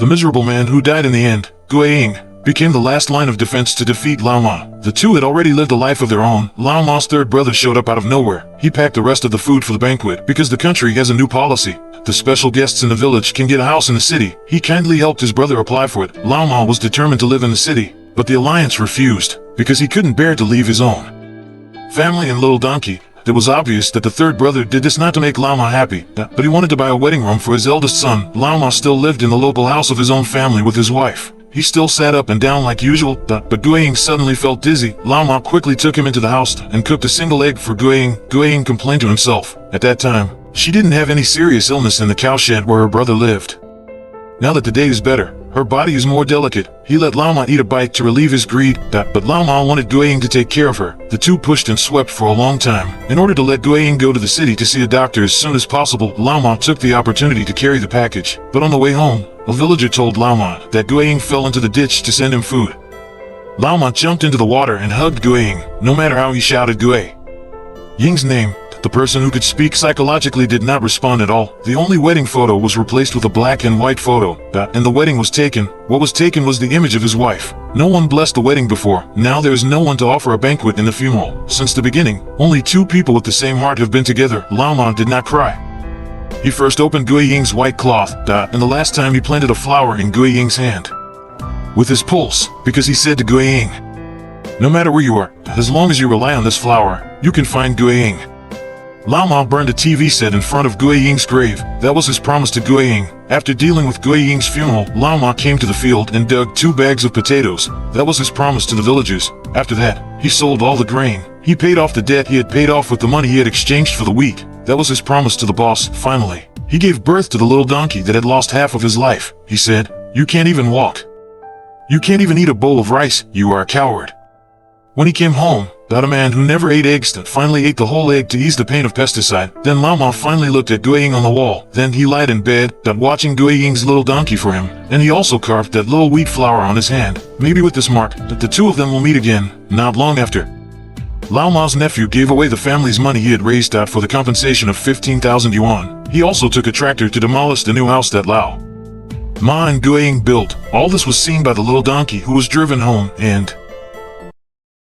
The miserable man who died in the end, Guiying, became the last line of defense to defeat Lao Ma. The two had already lived a life of their own. Lao Ma's third brother showed up out of nowhere. He packed the rest of the food for the banquet because the country has a new policy. The special guests in the village can get a house in the city. He kindly helped his brother apply for it. Lao Ma was determined to live in the city, but the alliance refused because he couldn't bear to leave his own family and little donkey. It was obvious that the third brother did this not to make Lao Ma happy, but he wanted to buy a wedding room for his eldest son. Lao Ma still lived in the local house of his own family with his wife. He still sat up and down like usual, but Guiying suddenly felt dizzy. Lao Ma quickly took him into the house and cooked a single egg for Guiying. Guiying complained to himself. At that time, she didn't have any serious illness in the cowshed where her brother lived. Now that the day is better, her body is more delicate. He let Lao Ma eat a bite to relieve his greed, but Lao Ma wanted Guiying to take care of her. The two pushed and swept for a long time. In order to let Guiying go to the city to see a doctor as soon as possible, Lao Ma took the opportunity to carry the package. But on the way home, a villager told Lao Ma that Guiying fell into the ditch to send him food. Lao Ma jumped into the water and hugged Guiying, no matter how he shouted Guiying's name. The person who could speak psychologically did not respond at all. The only wedding photo was replaced with a black and white photo, and the wedding was taken. What was taken was the image of his wife. No one blessed the wedding before. Now there is no one to offer a banquet in the funeral. Since the beginning, only two people with the same heart have been together. Lao Ma did not cry. He first opened Guiying's white cloth, and the last time he planted a flower in Guiying's hand with his pulse, because he said to Guiying, "No matter where you are, as long as you rely on this flower, you can find Guiying." Lao Ma burned a TV set in front of Guiying's grave. That was his promise to Guiying. After dealing with Guiying's funeral, Lao Ma came to the field and dug 2 bags of potatoes. That was his promise to the villagers. After that, he sold all the grain. He paid off the debt he had paid off with the money he had exchanged for the wheat. That was his promise to the boss. Finally, he gave birth to the little donkey that had lost half of his life. He said, "You can't even walk. You can't even eat a bowl of rice. You are a coward." When he came home, a man who never ate eggs finally ate the whole egg to ease the pain of pesticide. Then Lao Ma finally looked at Guiying on the wall. Then he lied in bed, watching Guiying's little donkey for him. And he also carved that little wheat flour on his hand. Maybe with this mark, the two of them will meet again, not long after. Lao Ma's nephew gave away the family's money he had raised for the compensation of 15,000 yuan. He also took a tractor to demolish the new house that Lao Ma and Guiying built. All this was seen by the little donkey who was driven home, and